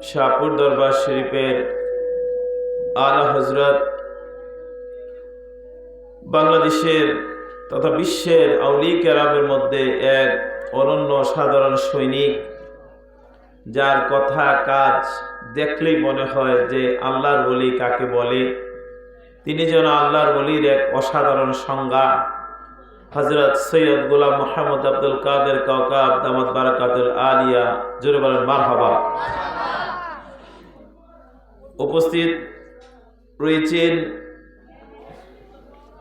শাহপুর দরবার শরীফের আলা হজরত বাংলাদেশের তথা বিশ্বের আউলিয়া কেরামের মধ্যে এক অনন্য সাধারণ সৈনিক, যার কথা কাজ দেখলেই মনে হয় যে আল্লাহর ওলি কাকে বলে। তিনি যেন আল্লাহর ওলির এক অসাধারণ সংজ্ঞা। হযরত সৈয়দ গোলাম মোহাম্মদ আব্দুল কাদের কাওকাব দামাত বারাকাতুল আলিয়া, জোরে বলেন মারহাবা। উপস্থিত রয়েছেন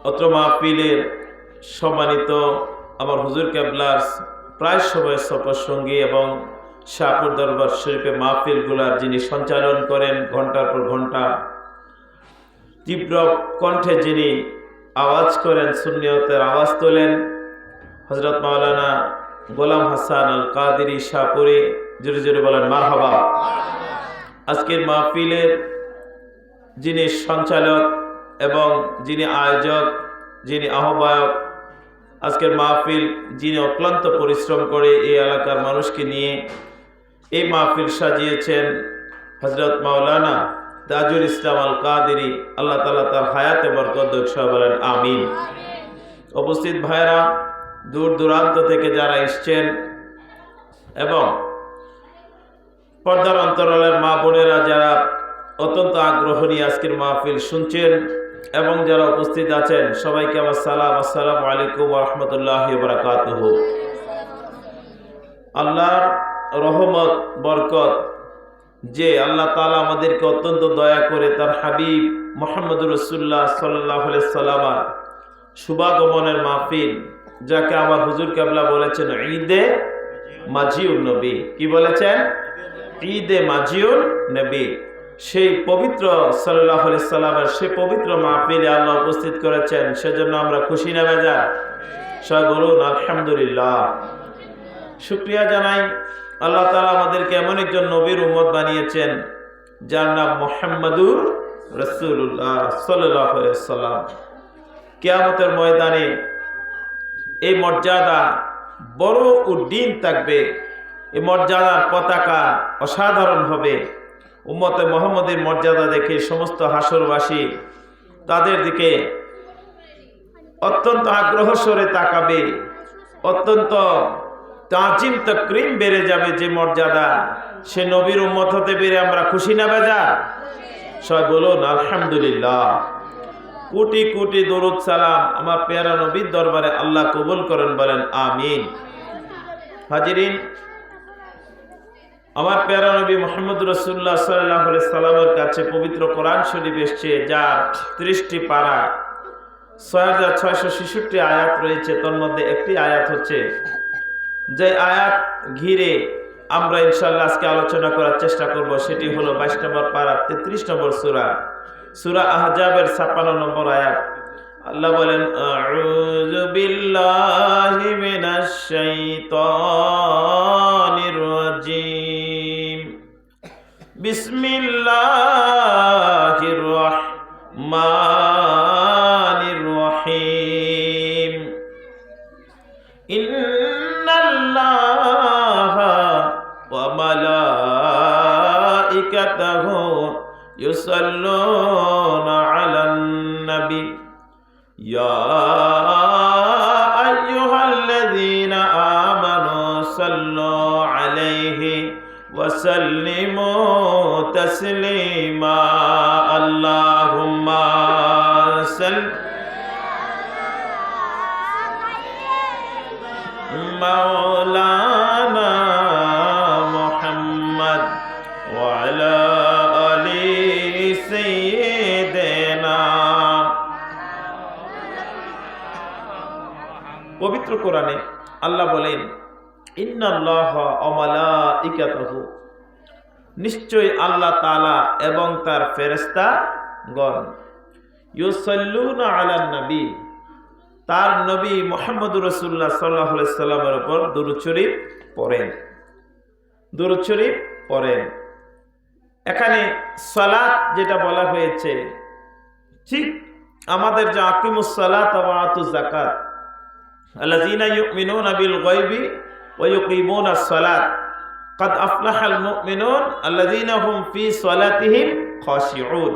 অত্র মাহফিলের সম্মানিত আমার হুজুর কেবলার প্রায় সময় সফর সঙ্গী এবং শাহপুর দরবার শরীফে মাহফিলগুলার যিনি সঞ্চালন করেন, ঘন্টার পর ঘন্টা তীব্র কণ্ঠে যিনি আওয়াজ করেন, সুন্নিয়তের আওয়াজ তোলেন, হযরত মাওলানা গোলাম হাসান আল কাদেরী শাহপুরী, জোরে জোরে বলেন মারহাবা। আজকের মাহফিলের যিনি সঞ্চালক এবং যিনি আয়োজক, যিনি আহ্বায়ক, আজকের মাহফিল যিনি অক্লান্ত পরিশ্রম করে এই এলাকার মানুষকে নিয়ে এই মাহফিল সাজিয়েছেন, হযরত মাওলানা তাজুল ইসলাম আল কাদেরী, আল্লাহ তাআলা তার হায়াতে বরকত দেখ, সবাই বলেন আমিন। উপস্থিত ভাইরা, দূর দূরান্ত থেকে যারা এসছেন এবং পর্দার অন্তরালের মা বোনেরা যারা অত্যন্ত আগ্রহ নিয়ে আজকের মাহফিল শুনছেন এবং যারা উপস্থিত আছেন, সবাইকে আমার সালাম, আসসালামু আলাইকুম ওয়া রাহমাতুল্লাহি ওয়া বারাকাতুহু। আল্লাহর রহমত বরকত, যে আল্লাহ তাআলা আমাদেরকে অত্যন্ত দয়া করে তার হাবিব মুহাম্মদুর রাসূলুল্লাহ সাল্লাল্লাহু আলাইহি সাল্লামের শুভাগমনের মাহফিল, যাকে আমার হুজুর কেবলা বলেছেন ঈদে মাজিউন নবী। কি বলেছেন? ঈদে মাজিউন নবী। সেই পবিত্র সাল্লাল্লাহু আলাইহি সাল্লামের সেই পবিত্র মাহফিলে আল্লাহ উপস্থিত করেছেন, সেজন্য আমরা খুশি না বেজার? সবাই বলুন আলহামদুলিল্লাহ। শুকরিয়া জানাই, আল্লাহ তাআলা আমাদেরকে এমন একজন নবীর উম্মত বানিয়েছেন যার নাম মুহাম্মাদুর রাসূলুল্লাহ সাল্লাল্লাহু আলাইহি সাল্লাম। কিয়ামতের ময়দানে এই মর্যাদা বড় উড্ডীন থাকবে, এই মর্যাদার পতাকা অসাধারণ হবে। উম্মতে মুহাম্মদের মর্যাদা দেখে সমস্ত হাসরবাসী তাদের দিকে অত্যন্ত আগ্রহ সরে তাকাবে, অত্যন্ত তাজিম তাকরীম বেড়ে যাবে। যে মর্যাদা, সে নবীর উম্মত হতে পেরে আমরা খুশি না বেজার? সবাই বলুন আলহামদুলিল্লাহ। কোটি কোটি দরুদ সালাম আমার পেয়ারা নবীর দরবারে আল্লাহ কবুল করেন, বলেন আমিন। হাজিরিন, আমার পেয়ারা নবী মুহাম্মদ রাসূলুল্লাহ সাল্লাল্লাহু আলাইহি সাল্লামের কাছে পবিত্র কোরআন শরীফ এসেছে, যার 30টি পারা 6666 আয়াত রয়েছে। তার মধ্যে একটি আয়াত হচ্ছে, যে আয়াত ঘিরে আমরা ইনশাআল্লাহ আজকে আলোচনা করার চেষ্টা করব, সেটি হলো 22 নম্বর পারা 33 নম্বর সূরা, সূরা আহজাবের 56 নম্বর আয়াত। আল্লাহ বলেন, আউযু বিল্লাহি মিনাশ শাইতানির রাজিম, বিসমিল্লাহির রাহমানির রহিম, ইন্নাল্লাহা ওয়া মালাইকাতাহু ইউসাল্লুনা আলান নবী ইয়া আইয়ুহাল্লাযীনা আমানু সাল্লু আলাইহি ওয়া সাল্লিমু তাসলিমা। আল্লাহুম্মা সাল্লি মাওলানা মুহাম্মদ ওয়া আলা আলি সাইয়্যিদিনা। পবিত্র কোরআনে আল্লাহ বলেন, ইন্নাল্লাহা ওয়া মালাইকাতাহু, নিশ্চয় আল্লাহ তাআলা এবং তার ফেরেশতাগণ, ইউসাল্লুনা আলান নবী, তার নবী মুহাম্মদুর রাসূলুল্লাহ সাল্লাল্লাহু আলাইহি সাল্লামের উপর দুরূদ শরীফ পড়েন, দুরূদ শরীফ পড়েন। এখানে সালাত যেটা বলা হয়েছে, ঠিক আমাদের যে আকিমুস সালাত ওয়া আতুজ যাকাত, আল্লাযীনা ইউমিনুনা বিল গায়বি ওয়া ইউকিমুনাস সালাত, কাদ আফলাহাল মুমিনুন আল্লাযীনা হুম ফি সালাতিহিম খাশিউন।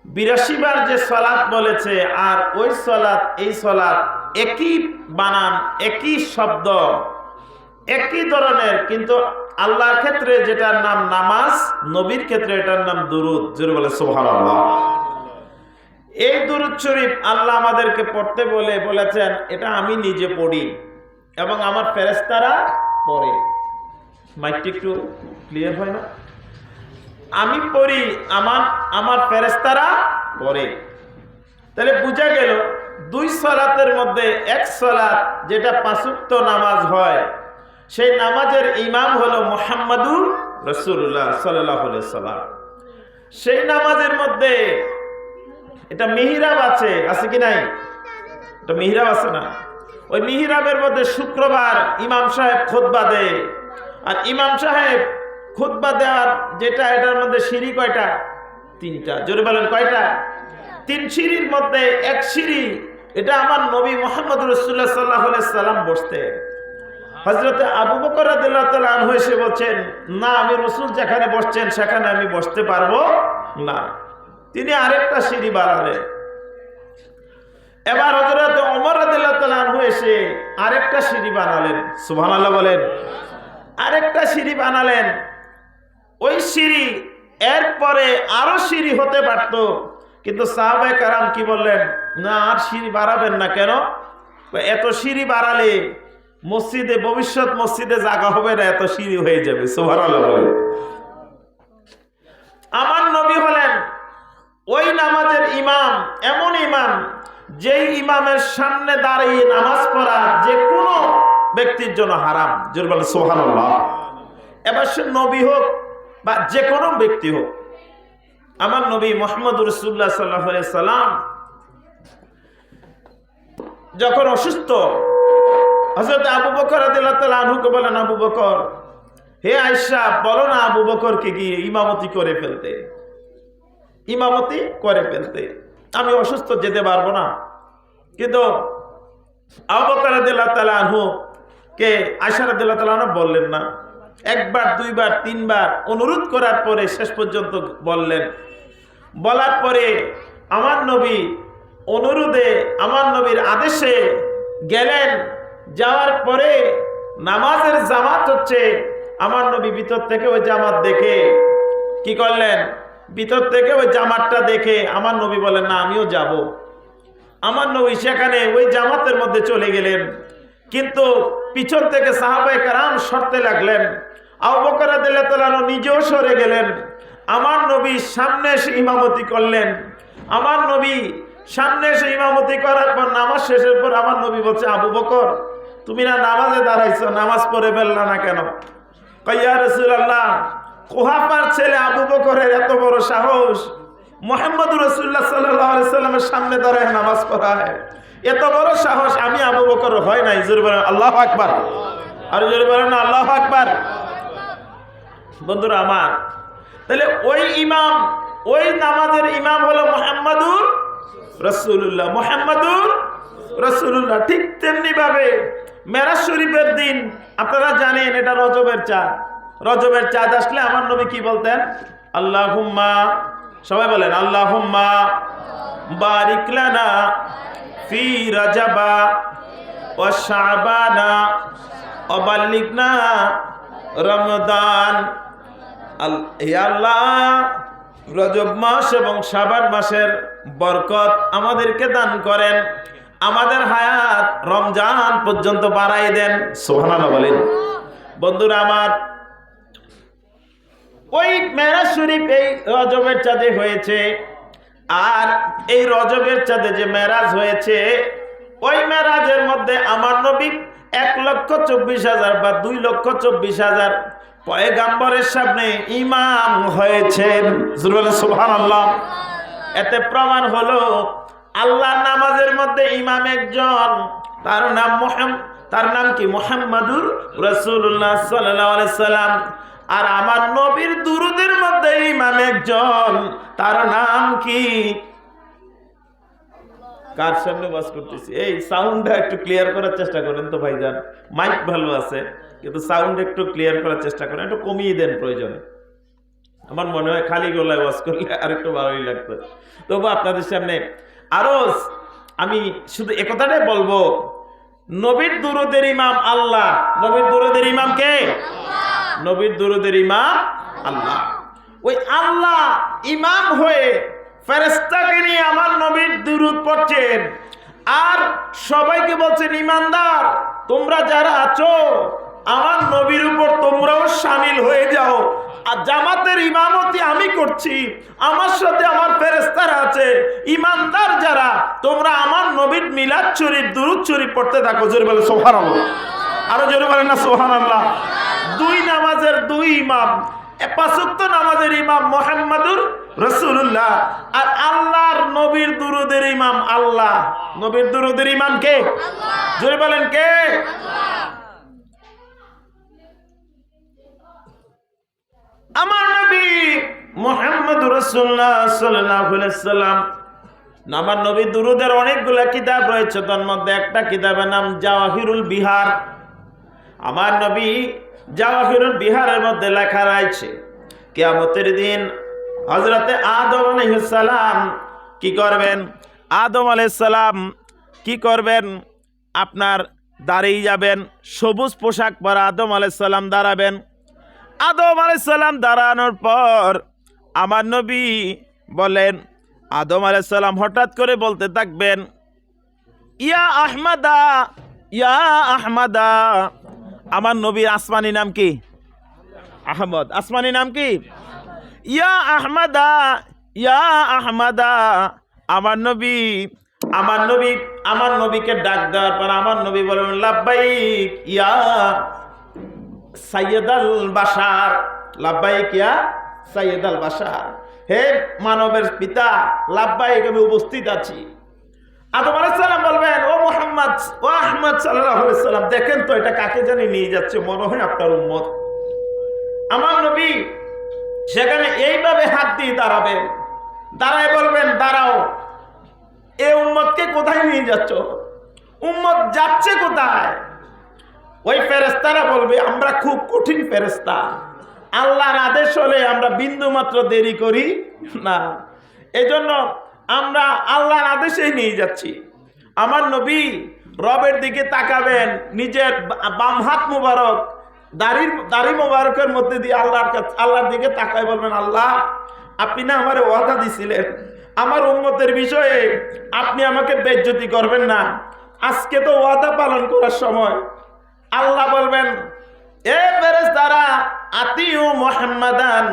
82 বার যে সালাত বলেছে, আর ওই সালাত এই সালাত একই বানান, একই শব্দ, একই ধরনের, কিন্তু আল্লাহর ক্ষেত্রে যেটার নাম নামাজ, নবীর ক্ষেত্রে এটার নাম দুরুদ। জোরে বলে সুবহানাল্লাহ। এই দুরুদ শরীফ আল্লাহ আমাদেরকে পড়তে বলেছেন, এটা আমি নিজে পড়ি এবং আমার ফেরেশতারা পড়ে। মাইকটি একটু ক্লিয়ার হয় না? আমি পড়ি, আমার ফেরেশতারা পড়ে। তাহলে বোঝা গেল 2 সালাতের মধ্যে এক সালাত যেটা 5 ওয়াক্ত নামাজ হয়, সেই নামাজের ইমাম হলো মুহাম্মাদুর রাসূলুল্লাহ সাল্লাল্লাহু আলাইহি সাল্লাম। সেই নামাজের মধ্যে এটা মিহরাব আছে কি নাই? এটা মিহরাব আছে না? ওই মিহরাবের মধ্যে শুক্রবার ইমাম সাহেব খুতবা দেয়, আর ইমাম সাহেব খুতবা দেওয়ার যেটা, এটার মধ্যে সিঁড়ি কয়টা? 3টা। জোরে বলেন কয়টা? 3 সিঁড়ির মধ্যে এক সিঁড়ি, এটা আমার নবী মুহাম্মদ রাসূলুল্লাহ সাল্লাল্লাহু আলাইহি সাল্লাম বসতেন। হযরত আবু বকর রাদিয়াল্লাহু তাআলা আনহু এসে বলছেন, না, আমি রাসূল যেখানে বসছেন সেখানে আমি বসতে পারবো না। তিনি আরেকটা সিঁড়ি বাড়ালেন। এবার হযরত ওমর রাদিয়াল্লাহু তাআলা আনহু এসে আরেকটা সিঁড়ি বানালেন। সুবহানাল্লাহ বলেন। আরেকটা সিঁড়ি বানালেন। ওই সিঁড়ি এরপরে আরো সিঁড়ি হতে পারত, কিন্তু সাহাবায়ে কেরাম কি বললেন, না, আর সিঁড়ি বাড়াবেন না। কেন? এত সিঁড়ি বাড়ালে মসজিদে, ভবিষ্যৎ মসজিদে জায়গা হবে না, এত সিঁড়ি হয়ে যাবে। সুবহানাল্লাহ বলেন। আমার নবী হলেন ওই নামাজের ইমাম, এমন ইমাম যেই ইমামের সামনে দাঁড়িয়ে নামাজ পড়া যে কোনো ব্যক্তির জন্য হারাম। জোরে বলেন সুবহানাল্লাহ। এবার সে নবী হোক বা যে কোনো ব্যক্তি হোক, আমার নবী মুহাম্মদ রাসূলুল্লাহ সাল্লাল্লাহু আলাইহি সাল্লাম যখন অসুস্থ, হযরত আবু বকর রাদিয়াল্লাহু তাআলা আনহুকে বলেন, আবু বকর, হে আয়েশা, বলো না আবু বকরকে গিয়ে ইমামতি করে ফেলতে, ইমামতি করে ফেলতে। আমি অসুস্থ, যেতে পারবো না। কিন্তু আবু বকর রাদিয়াল্লাহু তাআলা আনহু কে আয়েশা রাদিয়াল্লাহু তাআলা আনহা বললেন না। 1 বার 2 বার 3 বার অনুরোধ করার পরে শেষ পর্যন্ত বললেন। বলার পরে আমার নবী অনুরোধে, আমার নবীর আদেশে গেলেন। যাওয়ার পরে নামাজের জামাত হচ্ছে, আমার নবী ভিতর থেকে ওই জামাত দেখে কি করলেন? ভিতর থেকে ওই জামাতটা দেখে আমার নবী বলেন, না, আমিও যাব। আমার নবী সেখানে ওই জামাতের মধ্যে চলে গেলেন, কিন্তু পিছন থেকে সাহাবায়ে কেরাম সরতে লাগলেন। আবু বকর রাদিয়াল্লাহু তাআলা নিজেও সরে গেলেন। আমার নবী সামনে এসে ইমামতি করলেন। আমার নবী সামনে এসে ইমামতি করার পর নামাজ শেষের পর আমার নবী বলছে, আবু বকর, তুমি না নামাজে দাঁড়াইছো, নামাজ পড়ে ফেললা না কেন? কয়, ইয়া রাসূলুল্লাহ, কুহাফার ছেলে আবু বকরের এত বড় সাহস, মুহাম্মদ রাসূলুল্লাহ সাল্লাল্লাহু আলাইহি সাল্লামের সামনে দাঁড়ায় নামাজ পড়ায়, এত বড় সাহস আমি আবু বকর হয় নাই। জোরে বলেন আল্লাহু আকবার। আর জোরে বলেন আল্লাহু আকবার। বন্ধুরা আমার, তাহলে ওই ইমাম, ওই নামাজের ইমাম হলো মুহাম্মাদুর রাসূলুল্লাহ, মুহাম্মাদুর রাসূলুল্লাহ। ঠিক তেমনি ভাবে মেরাজ শরীফের দিন আপনারা জানেন এটা রজবের চাঁদ। রজবের চাঁদ আসলে আমার নবী কি বলতেন? আল্লাহুম্মা, সবাই বলেন, আল্লাহুম্মা বারিক লানা ফি রাজাবা ওয়া শাবানা ওয়া বাল্লিগনা রমাদান। হে আল্লাহ, রজব মাস এবং শাবান মাসের বরকত আমাদেরকে দান করেন, আমাদের হায়াত রমজান পর্যন্ত বাড়াই দেন। সুবহানাল্লাহ বলেন। বন্ধুরা আমার, ওই মেরাজ শরীফ এই রজবের চাঁদে হয়েছে। আর এই রজবের চাঁদে যে মেরাজ হয়েছে, ওই মেরাজের মধ্যে আমার নবী 1,24,000 বা 2,24,000 পয়গাম্বরের সামনে ইমাম হয়েছেন। সুবহানাল্লাহ। এতে প্রমাণ হলো আল্লাহ নামাজের মধ্যে ইমাম একজন, তার নাম কি? মুহাম্মাদুর রাসূলুল্লাহ সাল্লাল্লাহু আলাইহি সাল্লাম। আর আমার নবীর দুরুদের মধ্যে ইমাম একজন, তার নাম কি? কার সামনে ওয়াজ করতেছি? এই সাউন্ডটা একটু ক্লিয়ার করার চেষ্টা করেন তো ভাইজান। মাইক ভালো আছে কিন্তু সাউন্ড একটু ক্লিয়ার করার চেষ্টা করেন, একটু কমিয়ে দেন প্রয়োজনে। আমার মনে হয় খালি গলায় ওয়াজ করলে আর একটু ভালোই লাগতো। তবু আপনাদের সামনে আরো আমি শুধু একথাটাই বলবো, নবীর দুরূদের ইমাম আল্লাহ। নবীর দুরূদের ইমাম কে? নবীর দুরূদের ইমাম আল্লাহ। ওই আল্লাহ ইমাম হয়ে ফেরেশতাকে নিয়ে আমার নবীর দুরূদ পড়ছেন, আর সবাইকে বলছেন ইমানদার তোমরা যারা আছো আমার নবীর উপর তোমরাও শামিল হয়ে যাও। আর জামাতের ইমামতি আমি করছি, আমার সাথে আমার ফেরেশতারা আছে, ইমানদার যারা তোমরা আমার নবীর মিলাদ শরীফ দুরূদ শরীফ পড়তে থাকো। জোরে বলে সুবহানাল্লাহ। আরো জোরে বলেন না সুবহানাল্লাহ। দুই নামাজের দুই ইমাম, পাঁচ ওয়াক্ত নামাজের ইমাম মুহাম্মাদুর রাসূলুল্লাহ, আর আল্লাহর নবীর দুরূদের ইমাম আল্লাহ। নবীর দুরূদের ইমাম কে? জোরে বলেন কে? আমার নবী মুহাম্মদুর রাসূলুল্লাহ সাল্লাল্লাহু আলাইহি ওয়াসাল্লাম। আমার নবীর দুরূদের অনেকগুলো কিতাব রয়েছে, তার মধ্যে একটা কিতাবের নাম জাওয়াহিরুল বিহার। আমার নবী জাওয়াহিরুল বিহারের মধ্যে লেখা রয়েছে কিয়ামতের দিন হযরতে আদম আলাইহিস সালাম কি করবেন? আদম আলাইহিস সালাম কি করবেন? আপনার দাঁড়িয়ে যাবেন, সবুজ পোশাক পরা আদম আলাইহিস সালাম দাঁড়াবেন। আদম আলাইহিস সালাম দাঁড়ানোর পর আমার নবী বলেন, আদম আলাইহিস সালাম হঠাৎ করে বলতে থাকবেন, ইয়া আহমাদা, ইয়া আহমাদা। আমার নবীর আসমানি নাম কি? আহমদ। আসমানি নাম কি? ইয়া আহমাদা, ইয়া আহমাদা। আমার নবীকে ডাক দেওয়ার পর আমার নবী বলেন, লাব্বাইক ইয়া সাইয়্যিদাল বাশার, লাব্বাইক ইয়া সাইয়্যিদাল বাশার। হে মানবের পিতা, লাব্বাইক, আমি উপস্থিত আছি। আদম আলাইহিস সালাম বলবেন, ও মুহাম্মদ, ও আহমদ সাল্লাল্লাহু আলাইহি সাল্লাম, দেখেন তো এটা কাকে জানি নিয়ে যাচ্ছে, মনে হয় আপনার উম্মত। আমার নবী সেখানে এইভাবে হাত দিয়ে দাঁড়াবেন, দাঁড়ায় বলবেন, দাঁড়াও, এই উম্মতকে কোথায় নিয়ে যাচ্ছ? উম্মত যাচ্ছে কোথায়? ওই ফেরেশতারা বলবে, আমরা খুব কঠিন ফেরেশতা, আল্লাহর আদেশ হলে আমরা বিন্দু মাত্র দেরি করি না, এজন্য আমরা আল্লাহর আদেশেই নিয়ে যাচ্ছি। আমার নবী রবের দিকে তাকাবেন, নিজের বাম হাত মুবারক দাড়ি মুবারকের মধ্যে দিয়ে আল্লাহর দিকে তাকায় বলবেন, আল্লাহ আপনি না আমার ওয়াদা দিছিলেন আমার উম্মতের বিষয়ে আপনি আমাকে বেইজ্জতি করবেন না, আজকে তো ওয়াদা পালন করার সময়। আল্লাহ বলবেন, এ ফেরেশতারা আতিউ মুহাম্মাদান,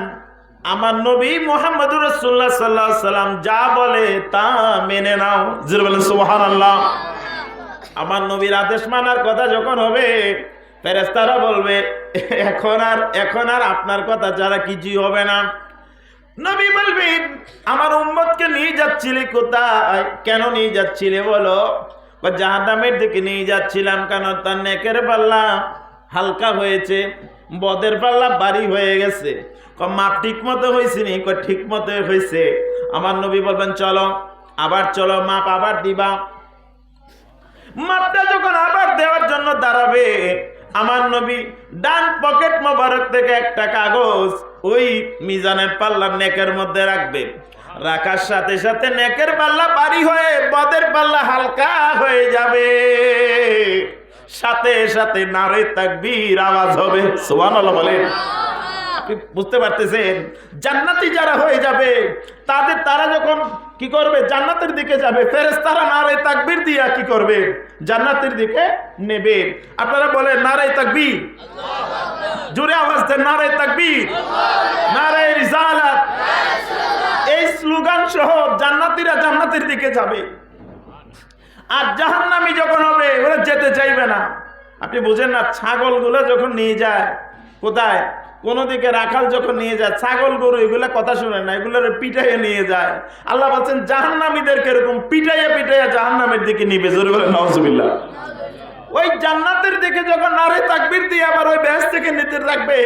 আমার নবী মুহাম্মদুর রাসূলুল্লাহ সাল্লাল্লাহু আলাইহি সাল্লাম যা বলে তা মেনে নাও। জোরে বলেন সুবহানাল্লাহ। আমার নবীর আদেশ মানার কথা যখন হবে, ফেরেশতারা বলবে, এখন আর আপনার কথা ছাড়া কিছুই হবে না। নবী বলবেন, আমার উম্মতকে নিয়ে যাচ্ছিলে কোথায়? কেন নিয়ে যাচ্ছিলে বলো? জাহান্নামের দিকে নিয়ে যাচ্ছিলাম, কারণ তার নেকের পাল্লা হালকা হয়েছে, বদের পাল্লা ভারী হয়ে গেছে। মাপ ঠিক মতো হয়েছে নি? ঠিক মতো হয়েছে। আমার নবী বলবেন, চলো আবার চলো, মাপ আবার দিবা। মাপটা যখন আবার দেওয়ার জন্য দাঁড়াবে, আমার নবী ডান পকেট মোবারক থেকে একটা কাগজ ওই মিজানের পাল্লার নেকের মধ্যে রাখবে। রাখার সাথে সাথে নেকের পাল্লা ভারী হয়ে বদের পাল্লা হালকা হয়ে যাবে, সাথে সাথে নারে তাকবীর আওয়াজ হবে। সুবহানাল্লাহ বলেন। আপনি বুঝতে পারতেছেন? জান্নাতি যারা হয়ে যাবে তারা যখন কি করবে? জান্নাতের দিকে যাবে, ফেরেশতারা নারে তাকবীর দিয়া কি করবে? জান্নাতের দিকে নেবে। আপনারা বলেন নারে তাকবীর, জোরে আওয়াজ দেন, নারে তাকবীর, নারে রিসালাত। এই স্লোগান সহ জান্নাতীরা জান্নাতের দিকে যাবে, আর জাহান্নামী যখন হবে ওরা যেতে চাইবে না। আপনি বুঝেন না? ছাগলগুলো যখন নিয়ে যায় কোথায়, কোন দিকে রাখাল যখন নিয়ে যায়, ছাগল গরু এগুলা কথা শুনে না, এগুলোর পিটাইয়ে নিয়ে যায়। আল্লাহ বলছেন জাহান্নামীদেরকে এরকম পিটাইয়া পিটাইয়া জাহান্নামের দিকে নিবে। জোরে বলেন নাউজুবিল্লাহ। ওই জান্নাতের দিকে যখন নারে তাকবীর দিয়ে আবার ওই বেহেশত থেকে নিতে থাকবে,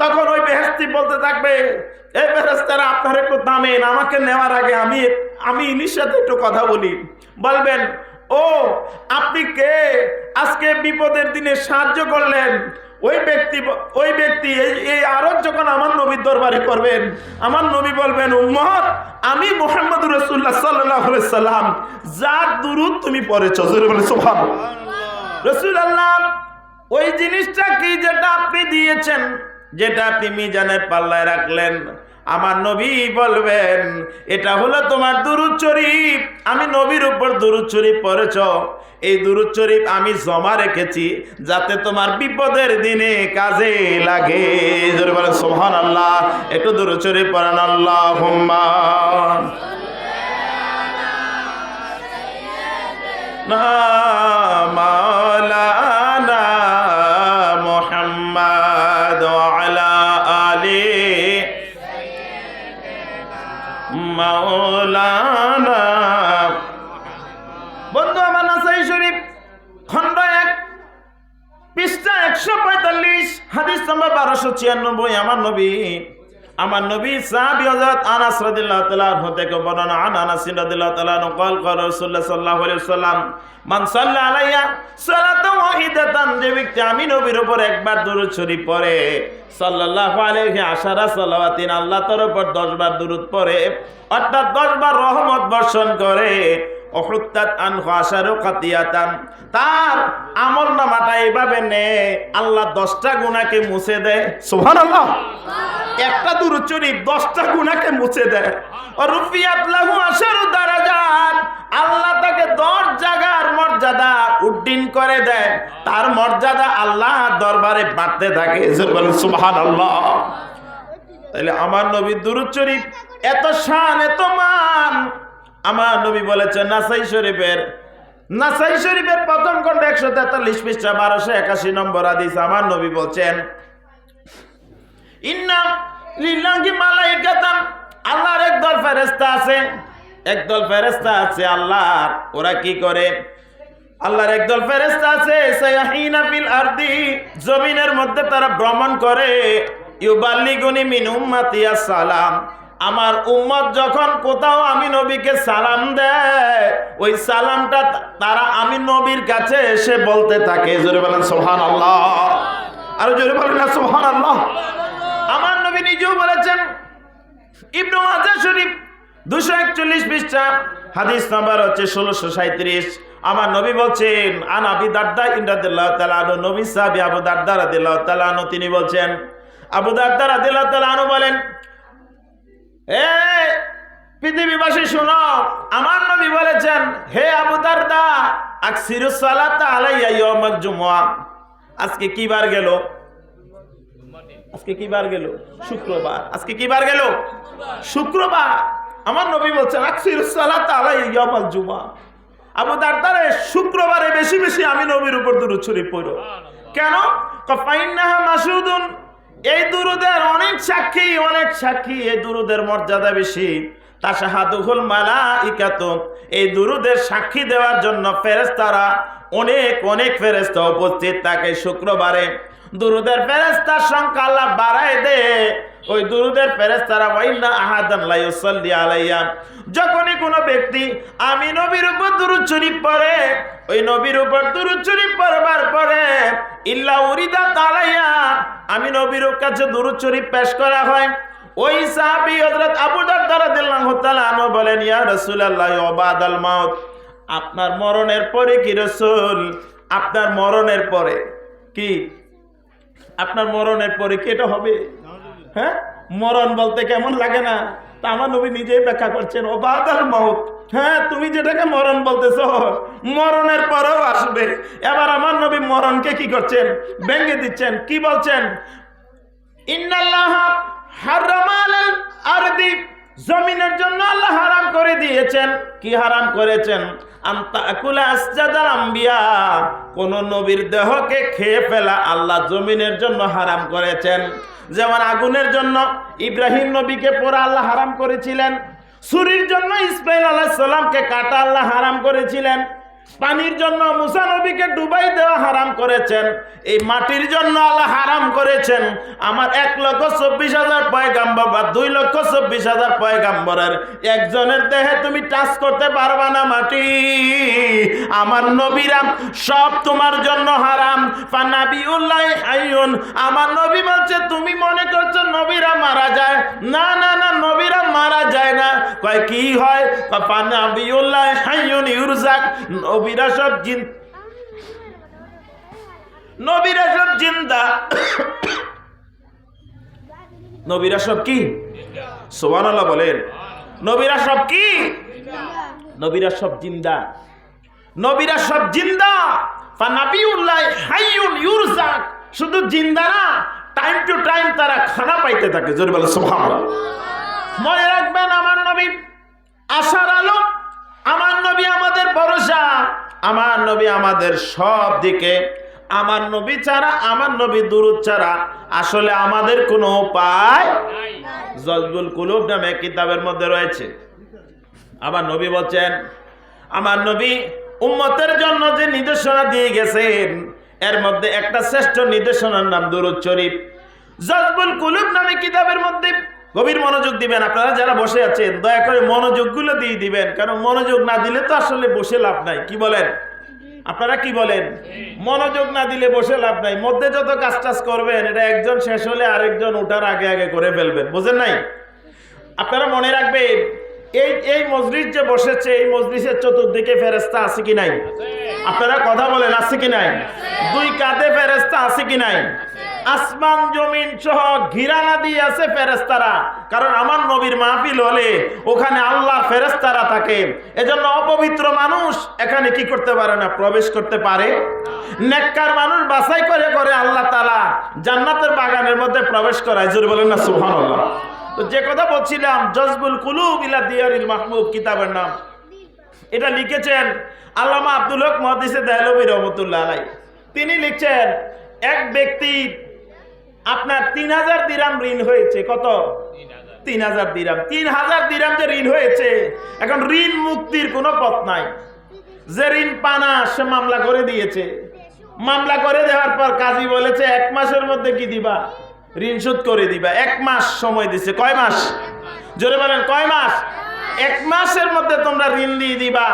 তখন ওই বেহেশতি বলতে থাকবে, এই ফেরেশতারা আপনারা একটু থামেন, আমাকে নেওয়ার আগে আমি ইনির সাথে একটু কথা বলি। বলবেন, ও আপনি কে, আজকে বিপদের দিনে সাহায্য করলেন। ওই ব্যক্তি এই আরব যখন আমার নবীর দরবারে করবেন, আমার নবী বলবেন, উম্মত, আমি মুহাম্মদুর রাসূলুল্লাহ সাল্লাল্লাহু আলাইহি সাল্লাম যার দুরূদ তুমি পড়েছো, জোরে বলে সুবহানাল্লাহ। রাসূলুল্লাহ ওই জিনিসটা কি যেটা আপনি দিয়েছেন, যেটা আপনি মিজানের পাল্লায় রাখলেন, আমার নবী বলবেন এটা হলো তোমার দুরূদ শরীফ। আমি নবীর উপর দুরূদ শরীফ পড়েছ, এই দুরূদ শরীফ আমি জমা রেখেছি যাতে তোমার বিপদের দিনে কাজে লাগে। জোরে বলেন সুবহানাল্লাহ। একটু দুরূদ শরীফ পড়েন, আল্লাহুম্মা মাওলানা মুহাম্মদ ওয়া আলা আলি মাওলানা। বন্ধু আমার, নাসাই শরীফ খণ্ড 1 পৃষ্ঠা 145 হাদিস নম্বর 1296। আমার নবী সাহাবী হযরত আনাস রাদিয়াল্লাহু তাআলা আনহু থেকে বর্ণনা, আনাস রাদিয়াল্লাহু তাআলা আনহু قال قال রাসূলুল্লাহ সাল্লাল্লাহু আলাইহি ওয়াসাল্লাম মান সাল্লা আলাইয়া সালাতান ওয়াহিদাতান, যে ব্যক্তি আমি নবীর উপর একবার দরুদ শরীফ পড়ে, সাল্লাল্লাহু আলাইহি আশারা সালাওয়াতিন, আল্লাহ তার উপর 10 বার দরুদ পড়ে, অর্থাৎ 10 বার রহমত বর্ষণ করে, ওহুত্তাত আনহু আশারু খাতিয়াতান, তার আমলনামাটা এইভাবে নে আল্লাহ 10টা গুনাহকে মুছে দেয়। সুবহানাল্লাহ। একটা দুরূদ শরীফ 10টা গুনাহকে মুছে দেয়। আর রুফিয়াত লাহু আশারু দারাজাত, আল্লাহ তাকে 10 জায়গার মর্যাদা উড্ডীন করে দেয়, তার মর্যাদা আল্লাহ দরবারে বাড়তে থাকে। সুবহানাল্লাহ। তাহলে আমার নবীর দুরূদ শরীফ এত শান, এত মান। আমার নবী বলেছেন নাসাই শরীফের প্রথম খণ্ড 143 পৃষ্ঠা 1281 নম্বর হাদিস, আমার নবী বলছেন, ইন্না লিল্লাহি মালাইকাতান, আল্লাহর একদল ফেরেশতা আছে, আল্লাহর ওরা কি করে, আল্লাহর একদল ফেরেশতা আছে, সায়াহিনা ফিল আরদি, জমিনের মধ্যে তারা ভ্রমণ করে, ইউবাল্লিগুনি মিন উম্মতি আসসালাম, আমার উম্মত যখন কোথাও আমি নবীকে সালাম দেয়, ওই সালামটা তারা আমি নবীর কাছে এসে বলতে থাকে। জোরে বলেন সুবহানাল্লাহ। আর জোরে বলেন না সুবহানাল্লাহ। আমার নবী নিজেও বলেছেন, ইবনে মাজাহ শরীফ 241 পৃষ্ঠা হাদিস নাম্বার হচ্ছে 1637, আমার নবী বলছেন, আন আবি দারদা রাদিয়াল্লাহু তাআলা আনহু, নবী সাহাবী আবু দারদা রাদিয়াল্লাহু তাআলা আনহু তিনি বলছেন, আবু দারদা রাদিয়াল্লাহু তাআলা আনহু বলেন, পৃথিবীবাসী শোনো, আমার নবী বলেছেন, হে আবু দারদা, আকসিরুস সালাতা আলাইয়া ইয়াউমাল জুমআ। আজকে কি বার গেল? শুক্রবার। আজকে কি বার গেল? শুক্রবার। আমার নবী বলছেন, আকসিরুস সালাতা আলাইয়া ইয়াউমাল জুমআ। আবু দারদা, শুক্রবারে বেশি বেশি আমি নবীর উপর দুরূদ শরীফ পড়ো। কেন? ফাইন্নাহা মাসুদুন, এই দুরুদের অনেক সাক্ষী, এই দুরুদের মর্যাদা বেশি। তাশাহাদুহুল মালাইকাতু, এই দুরুদের সাক্ষী দেওয়ার জন্য ফেরেশতারা অনেক ফেরেশতা উপস্থিত থাকে শুক্রবারে। দুরুদের ফেরেশতার সংখ্যা আল্লাহ বাড়ায় দেয়। ওই দুরুদের ফেরেশতারা, ওয়াইন্না আহাদান লা ইউসাল্লি আলাইয়া, যখনই কোনো ব্যক্তি আমি নবীর উপর দুরূদ শরীফ পড়ে, ওই নবীর উপর দুরূদ শরীফ পড়বার পরে ইল্লা উরিদাত আলাইয়া, আমি নবীর কাছে দুরূদ শরীফ পেশ করা হয়। ওই সাহাবী হযরত আবু দারদা রাদিয়াল্লাহু তাআলা আনহু বলেন, ইয়া রাসূলুল্লাহ ওয়া বাদাল মাউত, আপনার মরণের পরে কি রাসূল, আপনার মরণের পরে কি, আপনার মরণের পরে কি এটা হবে? হ্যাঁ, মরণ বলতে কেমন লাগে না? তা আমার নবী নিজেই ব্যাখ্যা করছেন, ও বাদাল মাউত, হ্যাঁ তুমি যেটাকে মরণ বলতেছো, মরণের পরেও আসবে। এবার আমার নবী মরণকে কি করছেন? ভেঙে দিচ্ছেন। কি বলছেন? ইন্নাল্লাহ হারামা আলাল আরদি, জমিনের জন্য আল্লাহ হারাম করে দিয়েছেন। কি হারাম করেছেন? আনতা আকুলা আসজাদাল আম্বিয়া, কোন নবীর দেহকে খেয়ে ফেলা আল্লাহ জমিনের জন্য হারাম করেছেন। যেমন আগুনের জন্য ইব্রাহিম নবীকে পোড়া আল্লাহ হারাম করেছিলেন, ছুরির জন্য ইসমাইল আলাইহিস সালামকে কাটা আল্লাহ হারাম করেছিলেন, পানির জন্য মুসা নবীকে ডুবাই দেওয়া হারাম করেছেন, এই মাটির জন্য আল্লাহ হারাম করেছেন আমার 1,24,000 পয়গাম্বর বা 2,24,000 পয়গাম্বরের একজনের দেহে তুমি টাচ করতে পারবা না মাটি। আমার নবীরা সব তোমার জন্য হারাম। ফানাবিউল্লাহ হাইয়ুন, আমার নবী বলছে তুমি মনে করছো নবীরা মারা যায়? না না না, নবীরা মারা যায় না। কয় কি হয়? ফানাবিউল্লাহ হাইয়ুন ইউরজাক, নবীরা সব জিন্দা। নবীরা সব কি? সুবহানাল্লাহ বলেন। নবীরা সব কি? নবীরা সব জিন্দা। নবীরা সব জিন্দা। ফানাবিউল্লাহ হাইয়ুন ইউরজাক, শুধু জিন্দা না, টাইম টু টাইম তারা খানা পাইতে থাকে। জোরে বলে সুবহানাল্লাহ। মনে রাখবেন আমার নবী আশার আলো, আমার নবী আমাদের ভরসা, আমার নবী আমাদের সব দিকে। আমার নবী ছাড়া, আমার নবী দুরূদ ছাড়া আসলে আমাদের কোনো উপায়। জজবুল কুলুব নামে কিতাবের মধ্যে রয়েছে। আমার নবী বলছেন, আমার নবী উম্মতের জন্য যে নির্দেশনা দিয়ে গেছেন এর মধ্যে একটা শ্রেষ্ঠ নির্দেশনার নাম দুরূদ শরীফ। জজবুল কুলুব নামে কিতাবের মধ্যে গভীর মনোযোগ দিবেন। আপনারা যারা বসে আছেন দয়া করে মনোযোগগুলো দিয়ে দিবেন, কারণ মনোযোগ না দিলে তো আসলে বসে লাভ নাই। কি বলেন আপনারা? কি বলেন? মনোযোগ না দিলে বসে লাভ নাই। মধ্যে যত কাজ টাজ করবেন এটা একজন শেষ হলে আরেকজন ওঠার আগে আগে করে ফেলবেন, বুঝেন নাই? আপনারা মনে রাখবেন এই মজলিস যে বসেছে, এই মজলিসের চতুর্দিকে ফেরেশতা আছে কি নাই? আপনারা কথা বলেন, আছে কি নাই? দুই কাঁধে ফেরেশতা আছে কি নাই? আসমান জমিন সহ ঘিরানা দিয়ে আছে ফেরেশতারা। কারণ আমার নবীর মাহফিল হলে ওখানে আল্লাহর ফেরেশতারা থাকে। এজন্য অপবিত্র মানুষ এখানে কি করতে পারে না, প্রবেশ করতে পারে। নেককার মানুষ বাছাই করে করে আল্লাহ তাআলা জান্নাতের বাগানের মধ্যে প্রবেশ করায়। জোরে বলেন না সুবহানাল্লাহ। তো যে কথা বলছিলাম, জজবুল কুলুব ইলা দিয়ারিল মাহবুব কিতাবের নাম। এটা লিখেছেন আল্লামা আব্দুল হক মুহাদ্দিসে দেহলভী রহমাতুল্লাহ আলাইহি। তিনি লিখছেন এক ব্যক্তি আপনার 3,000 দিরহাম ঋণ হয়েছে। কত? 3,000 দিরহাম। 3,000 দিরহাম যে ঋণ হয়েছে, এখন ঋণ মুক্তির কোনো পথ নাই। যে ঋণ পানা সে মামলা করে দিয়েছে। মামলা করে দেওয়ার পর কাজী বলেছে 1 মাসের মধ্যে কি দিবা? ঋণ শোধ করে দিবা। 1 মাস সময় দিছে। কয় মাস? জোরে বলেন, কয় মাস? 1 মাসের মধ্যে তোমরা ঋণ দিয়ে দিবা,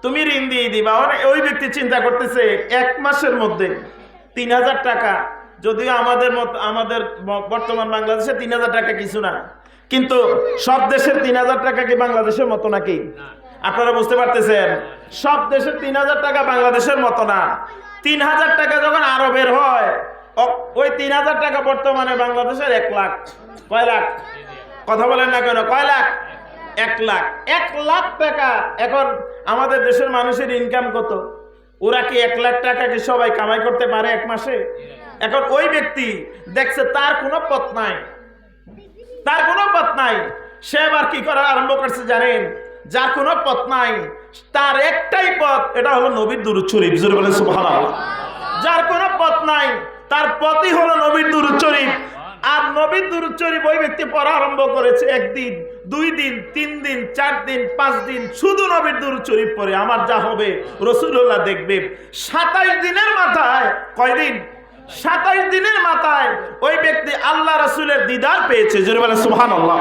তুমি ঋণ দিয়ে দিবা। ওই ব্যক্তি চিন্তা করতেছে 1 মাসের মধ্যে 3,000 টাকা, যদিও আমাদের বর্তমান বাংলাদেশে 3,000 টাকা কিছু না, কিন্তু সব দেশের 3,000 টাকা কি বাংলাদেশের মতো নাকি? আপনারা বুঝতে পারতেছেন? সব দেশের 3,000 টাকা বাংলাদেশের মতো না। 3,000 টাকা যখন আরবের হয়, ওই 3,000 টাকা বর্তমানে বাংলাদেশের 1 লাখ। কয় লাখ? কথা বলেন না কেন? কয় লাখ? 1 লাখ। 1 লাখ টাকা। এখন আমাদের দেশের মানুষের ইনকাম কত? ওরা কি 1 লাখ টাকা কি সবাই কামাই করতে পারে 1 মাসে? এখন ওই ব্যক্তি দেখছে তার কোনো পথ নাই, তার কোনো পথ নাই। সে আবার কি করা আরম্ভ করছে জানেন? যার কোনো পথ নাই তার একটাই পথ, এটা হলো নবীর দুরূদ শরীফ। জোরে বলেন সুবহানাল্লাহ। যার কোনো পথ নাই তার পথই হলো নবীর দুরূদ শরীফ। আর নবীর দুরূদ শরীফ ওই ব্যক্তি পড়া আরম্ভ করেছে 1 দিন, 2 দিন, 3 দিন, 4 দিন, 5 দিন শুধু নবীর দুরূদ শরীফ পড়ে আমার যা হবে রাসূলুল্লাহ দেখবে। 27 দিনের মাথায়, কয় দিন? 27 দিনের মাথায় ওই ব্যক্তি আল্লাহ রাসূলের দিদার পেয়েছে। জোরে বলেন সুবহানাল্লাহ।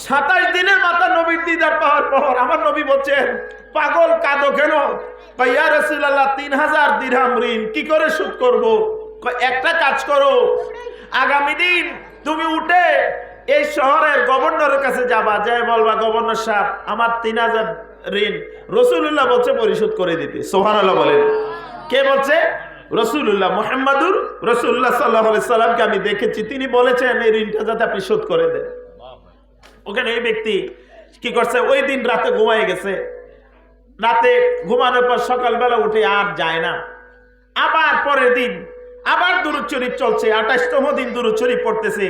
27 দিনের মাথায় নবীর দিদার পাওয়ার পর আমার নবী বলছেন, পাগল কাঁদো কেন? ইয়া রাসূলুল্লাহ 3,000 দিরহাম ঋণ কি করে শোধ করব? একটা কাজ করো, আগামী দিন তুমি উঠে এই শহরের গভর্নরের কাছে যাবা, যাই বলবা গভর্নর সাহেব আমার 3,000 ঋণ রাসূলুল্লাহ বলছে পরিশোধ করে দিতে। সুবহানাল্লাহ বলেন। কে বলছে? রাসূলুল্লাহ, মুহাম্মাদুর রাসূলুল্লাহ সাল্লাল্লাহু আলাইহি সাল্লামকে আমি দেখেছি, তিনি বলেছেন এই ঋণটা যাতে আপনি শোধ করে দেন। ওখানে এই ব্যক্তি কি করছে? ওই দিন রাতে ঘুমায় গেছে। রাতে ঘুমানোর পর সকালবেলা উঠে আর যায় না। আবার পরের দিন আবার দুরূদ শরীফ চলছে। 28তম দিন দুরূদ শরীফ পড়তেছে।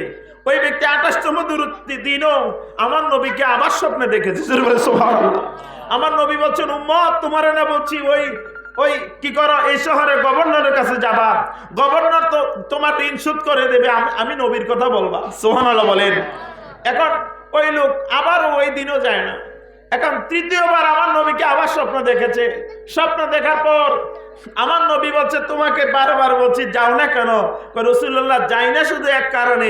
ওই ব্যক্তি 28তম দুরূদ দিনও আমার নবীকে আবার স্বপ্নে দেখেছে। সুবহানাল্লাহ। আমার নবী বলছেন, উম্মত তোমারে না বলছি ওই কি করো, এই শহরের গভর্নরের কাছে যাবা, গভর্নর তো তোমার ঋণ শোধ করে দেবে, আমি নবীর কথা বলবা। সুবহানাল্লাহ বলেন। এখন ওই লোক আবার ওই দিনও যায় না। এখন তৃতীয়বার আমার নবীকে আবার স্বপ্ন দেখেছে। স্বপ্ন দেখার পর আমার নবী বলছে, তোমাকে বারবার বলছি যাও না কেন? রাসূলুল্লাহ, যাই না শুধু এক কারণে,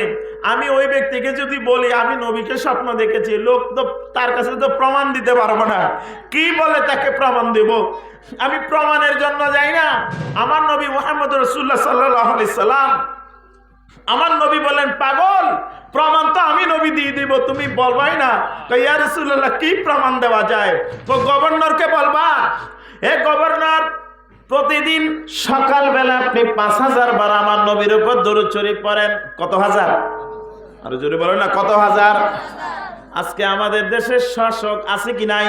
আমি ওই ব্যক্তিকে যদি বলি আমি নবীকে স্বপ্ন দেখেছি, লোক তো তার কাছে তো প্রমাণ দিতে পারবো না, কি বলে তাকে প্রমাণ দেব? আমি প্রমাণের জন্য যাই না। আমার নবী মুহাম্মদ রাসূলুল্লাহ সাল্লাল্লাহু আলাইহি সাল্লাম, আমার নবী বলেন, পাগল, প্রমাণ তো আমি নবী দিয়ে দিব, তুমি বলবাই না? ইয়া রাসূলুল্লাহ, কি প্রমাণ দেওয়া যায়? তো গভর্নরকে বলবা, হে গভর্নর, প্রতিদিন সকালবেলা আপনি 5000 বার আমার নবীর উপর দরুদ শরীফ পড়েন। কত হাজার? আরো জোরে বলেন না, কত হাজার? আজকে আমাদের দেশের শাসক আছে কি নাই?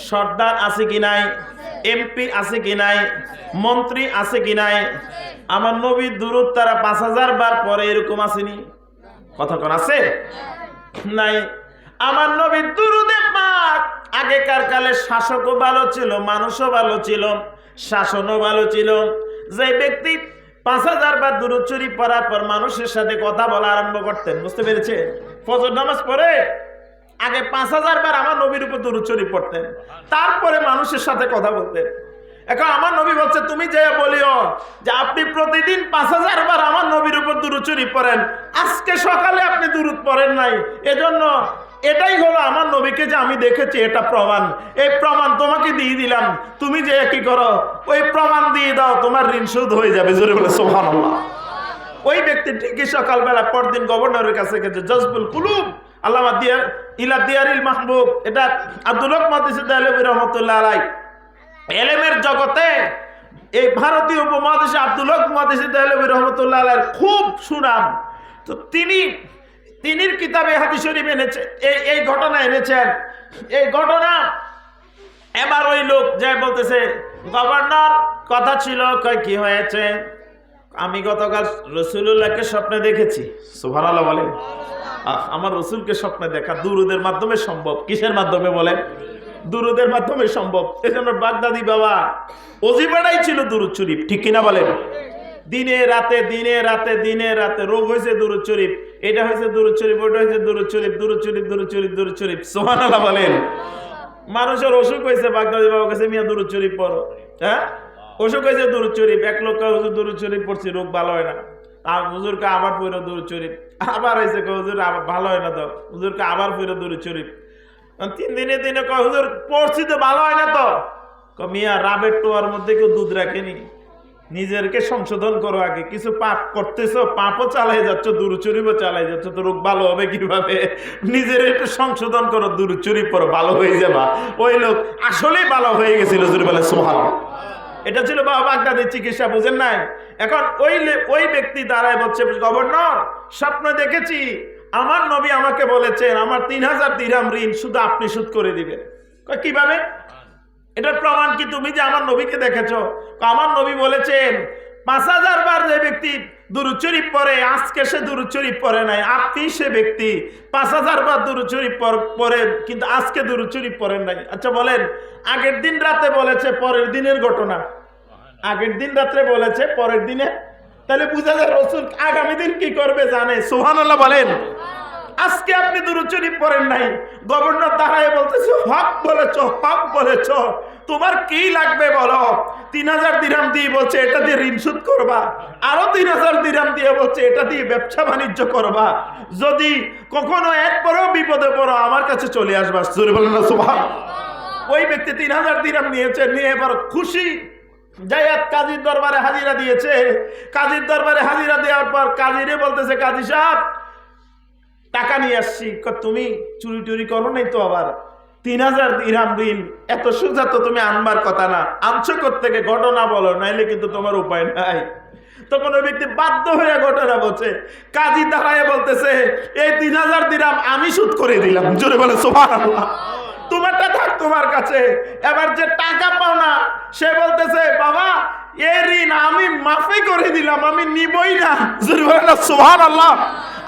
সর্দার আছে কি নাই? এমপি আছে কি নাই? মন্ত্রী আছে কি নাই? আমার নবীর দুরূদ তারা 5000 বার পরে, এরকম আসেনি? কতক্ষণ আছে? নাই। আমার নবীর দুরূদে পাক, আগেকার কালে শাসকও ভালো ছিল, মানুষও ভালো ছিল, শাসনও ভালো ছিল। যে ব্যক্তি 5000 বার দুরূদ শরীফ পড়ার পর মানুষের সাথে কথা বলা আরম্ভ করতেন, বুঝতে পেরেছে? ফজর নামাজ পড়ে আগে 5000 বার আমার নবীর উপর দুরূদ শরীফ পড়তেন, তারপরে মানুষের সাথে কথা বলতেন। এখন আমার নবী বলছে, তুমি যে বলিও যে আপনি প্রতিদিন 5000 বার আমার নবীর উপর দুরূদ শরীফ পড়েন, আজকে সকালে আপনি দুরূদ পড়েন নাই, এজন্য এটাই হলো আমার নবীকে যে আমি দেখেছি, এটা প্রমাণ। এই প্রমাণ তোমাকে দিয়ে দিলাম, তুমি যে কি করো, ওই প্রমাণ দিয়ে দাও, তোমার ঋণ শোধ হয়ে যাবে। জোরে বলে সুবহানাল্লাহ। ওই ব্যক্তি ঠিকই সকালবেলা পরদিন গভর্নরের কাছে গেছে। জজবুল কুলুব আল্লামা ইলা দিয়ারিল মাহবুব, এটা আব্দুল হক মুহাদ্দিস দেহলভী রাহমাতুল্লাহ আলাইহি, এলেমের জগতে এই ভারতীয় উপমহাদেশে আব্দুল হক মুহাদ্দিস দেহলভী রাহমাতুল্লাহ আলাইহির খুব সুনাম। তো তিনির কিতাবে হাদিস শরীফ এনেছে, এই ঘটনা এনেছেন। এই ঘটনা এবার ওই লোক যাই বলতেছে, গভর্নর, কথা ছিল। কয়, কি হয়েছে? আমি গতকাল রাসূলুল্লাহকে স্বপ্নে দেখেছি। সুবহানাল্লাহ বলেন। আমার রাসূলকে স্বপ্নে দেখা দুরূদের মাধ্যমে সম্ভব। কিসের মাধ্যমে বলেন? দুরূদের মাধ্যমে সম্ভব। এজন্য বাগদাদি বাবা অজিবাটাই ছিল দুরূদ শরীফ, ঠিক কিনা বলেন? দিনে রাতে দিনে রাতে দিনে রাতে রোগ হয়েছে দুরূদ শরীফ, এটা হয়েছে দুরূদ শরীফ, ওটা হয়েছে দুরূদ শরীফ, দুরূদ শরীফ, দুরূদ শরীফ, দুরূদ শরীফ। সুবহানাল্লাহ বলেন। মানুষের অসুখ হয়েছে, বাগদাদি বাবার কাছে, মিয়া দুরূদ শরীফ পড়ো। হ্যাঁ, অসুখ হয়েছে দুরূদ শরীফ, এক লোক হুজুর দুরূদ শরীফ পড়ছি, রোগ ভালো হয় না। আর হুজুরকে আবার পড়ো দুরূদ শরীফ, আবার হয়েছে, হুজুর ভালো হয় না, তো হুজুরকে আবার পড়ো দুরূদ শরীফ। 3 দিনে দিনে কয়, হুজুর পড়ছি তো ভালো হয় না, তো মিয়া রাবের টোয়ার মধ্যে কেউ দুধ রাখেনি, নিজেরকে সংশোধন করো। আগে কিছু পাপ করতেছো, পাপও চালাই যাচ্ছ, দুরূদ শরীফও চালাই যাচ্ছ, তো রোগ ভালো হবে কিভাবে? নিজের একটু সংশোধন করো, দুরূদ শরীফ পড়ো, ভালো হয়ে যাবা। ওই লোক আসলেই ভালো হয়ে গেছিল। জোরে বলে সুবহানাল্লাহ। এটা ছিল বাগদাদের চিকিৎসা, বুঝেন নাই? এখন ওই ব্যক্তি দাঁড়ায় বলছে, গভর্নর, স্বপ্ন দেখেছি, আমার নবী আমাকে বলেছেন আমার 3000 দিরহাম ঋণ শুধু আপনি শোধ করে দিবেন। কিভাবে? এটার প্রমাণ কি তুমি যে আমার নবীকে দেখেছো? আমার নবী বলেছেন 5000 বার যে ব্যক্তি দুরূদ শরীফ পড়ে, আজকে সে দুরূদ শরীফ পড়ে নাই, আপনি সে ব্যক্তি 5000 বার দুরূদ শরীফ পড়ে, কিন্তু আজকে দুরূদ শরীফ পড়েন নাই। আচ্ছা বলেন, আগের দিন রাতে বলেছে পরের দিনের ঘটনা, আগের দিন রাত্রে বলেছে পরের দিনে, তাহলে বুঝা যায় রাসূল আগামী দিন কি করবে জানে। সুবহানাল্লাহ বলেন। আজকে আপনি দুরূদ শরীফ পড়েন নাই, গভর্নর দাঁড়ায় বলতেছে, হক বলেছ, হক বলেছ, তোমার কি লাগবে বলো। 3000 দিরহাম দিয়ে বলছে এটা দিয়ে ঋণ শোধ করবা, আরো 3000 দিরহাম দিয়ে বলছে এটা দিয়ে ব্যবসা বাণিজ্য করবা, যদি কখনো একবারও বিপদে পড়ো আমার কাছে চলে আসবা। জোরে বলেন না সুবহানাল্লাহ। ওই ব্যক্তি 3000 দিরহাম নিয়েছে, নিয়ে এবার খুশি, জায়াত কাজীর দরবারে হাজিরা দিয়েছে। কাজীর দরবারে হাজিরা দেওয়ার পর কাজীরে বলতেছে, কাজী সাহেব, টাকা নিয়ে আসছি। তুমি চুরি টুরি করো নাই তো? আবার 3000 দিরহাম ঋণ, এত সোজা তো তুমি আনবার কথা না, আনছো কোত্থেকে? ঘটনা বলো, নাইলে কিন্তু তোমার উপায় নাই। তখন ওই ব্যক্তি বাধ্য হয়ে ঘটনা বলছে। কাজী দাঁড়ায় বলতেছে, এই 3000 দিরহাম আমি শোধ করে দিলাম। জোরে বলে সুবহানাল্লাহ। তোমারটা থাক তোমার কাছে। এবার যে টাকা পাও না সে বলতেছে, বাবা এই ঋণ আমি মাফই করে দিলাম, আমি নিবই না। জোরে বলে না সুবহানাল্লাহ।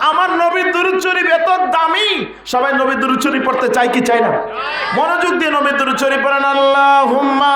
আমার নবীর দুরূদ শরীফ এত দামি, সবাই নবীর দুরূদ শরীফ পড়তে চায় কি চায় না? মনোযোগ দিয়ে নবীর দুরূদ শরীফ পড়েন। আল্লাহুম্মা